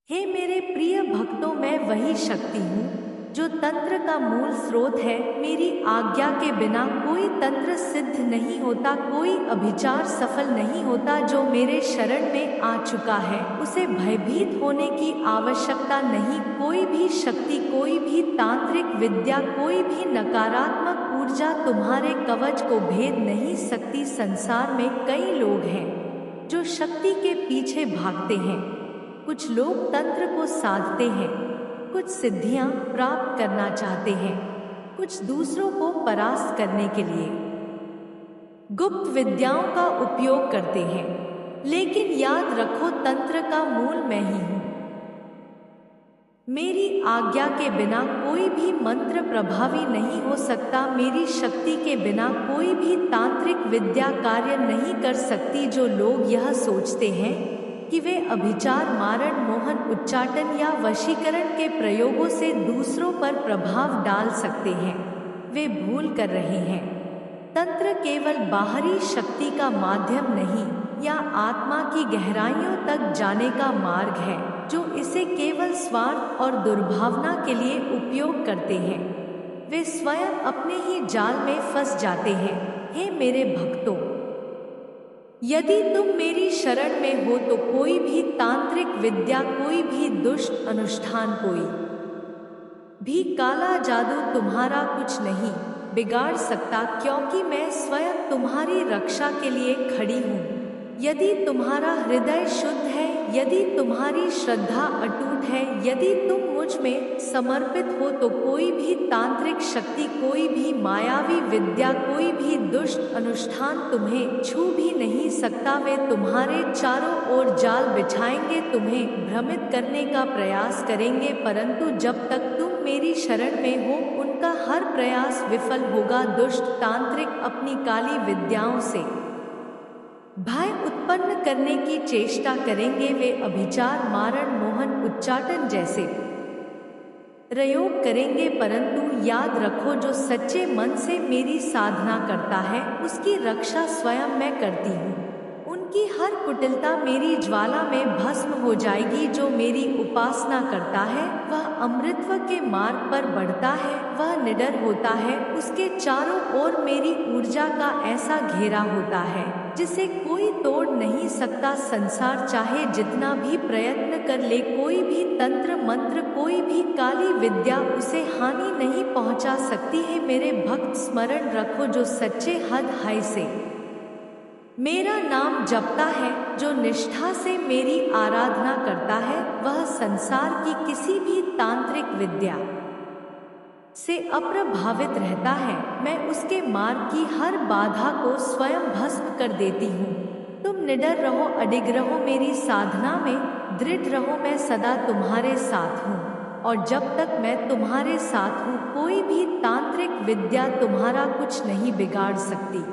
हे मेरे प्रिय भक्तों, मैं वही शक्ति हूँ जो तंत्र का मूल स्रोत है। मेरी आज्ञा के बिना कोई तंत्र सिद्ध नहीं होता, कोई अभिचार सफल नहीं होता। जो मेरे शरण में आ चुका है उसे भयभीत होने की आवश्यकता नहीं। कोई भी शक्ति, कोई भी तांत्रिक विद्या, कोई भी नकारात्मक ऊर्जा तुम्हारे कवच को भेद नहीं सकती। संसार में कई लोग हैं जो शक्ति के पीछे भागते हैं। कुछ लोग तंत्र को साधते हैं, कुछ सिद्धियां प्राप्त करना चाहते हैं, कुछ दूसरों को परास्त करने के लिए गुप्त विद्याओं का उपयोग करते हैं। लेकिन याद रखो, तंत्र का मूल मैं ही हूं। मेरी आज्ञा के बिना कोई भी मंत्र प्रभावी नहीं हो सकता। मेरी शक्ति के बिना कोई भी तांत्रिक विद्या कार्य नहीं कर सकती। जो लोग यह सोचते हैं कि वे अभिचार, मारण, मोहन, उच्चाटन या वशीकरण के प्रयोगों से दूसरों पर प्रभाव डाल सकते हैं, वे भूल कर रहे हैं। तंत्र केवल बाहरी शक्ति का माध्यम नहीं, या आत्मा की गहराइयों तक जाने का मार्ग है। जो इसे केवल स्वार्थ और दुर्भावना के लिए उपयोग करते हैं, वे स्वयं अपने ही जाल में फंस जाते हैं। हे मेरे भक्तों, यदि तुम मेरी शरण में हो तो कोई भी तांत्रिक विद्या, कोई भी दुष्ट अनुष्ठान, कोई भी काला जादू तुम्हारा कुछ नहीं बिगाड़ सकता, क्योंकि मैं स्वयं तुम्हारी रक्षा के लिए खड़ी हूँ। यदि तुम्हारा हृदय शुद्ध है, यदि तुम्हारी श्रद्धा अटूट है, यदि तुम मुझ में समर्पित हो तो कोई भी तांत्रिक शक्ति, कोई भी मायावी विद्या, कोई भी दुष्ट अनुष्ठान तुम्हें छू भी नहीं सकता। वे तुम्हारे चारों ओर जाल बिछाएंगे, तुम्हें भ्रमित करने का प्रयास करेंगे, परंतु जब तक तुम मेरी शरण में हो उनका हर प्रयास विफल होगा। दुष्ट तांत्रिक अपनी काली विद्याओं से भय उत्पन्न करने की चेष्टा करेंगे। वे अभिचार, मारण, मोहन, उच्चाटन जैसे प्रयोग करेंगे, परंतु याद रखो, जो सच्चे मन से मेरी साधना करता है उसकी रक्षा स्वयं मैं करती हूँ। उनकी हर कुटिलता मेरी ज्वाला में भस्म हो जाएगी। जो मेरी उपासना करता है वह अमृतत्व के मार्ग पर बढ़ता है, वह निडर होता है। उसके चारों ओर मेरी ऊर्जा का ऐसा घेरा होता है जिसे कोई तोड़ नहीं सकता। संसार चाहे जितना भी प्रयत्न कर ले, कोई भी तंत्र मंत्र, कोई भी काली विद्या उसे हानि नहीं पहुंचा सकती है। मेरे भक्त, स्मरण रखो, जो सच्चे हद हाय से मेरा नाम जपता है, जो निष्ठा से मेरी आराधना करता है, वह संसार की किसी भी तांत्रिक विद्या से अप्रभावित रहता है। मैं उसके मार्ग की हर बाधा को स्वयं भस्म कर देती हूँ। तुम निडर रहो, अडिग रहो, मेरी साधना में दृढ़ रहो। मैं सदा तुम्हारे साथ हूँ, और जब तक मैं तुम्हारे साथ हूँ कोई भी तांत्रिक विद्या तुम्हारा कुछ नहीं बिगाड़ सकती।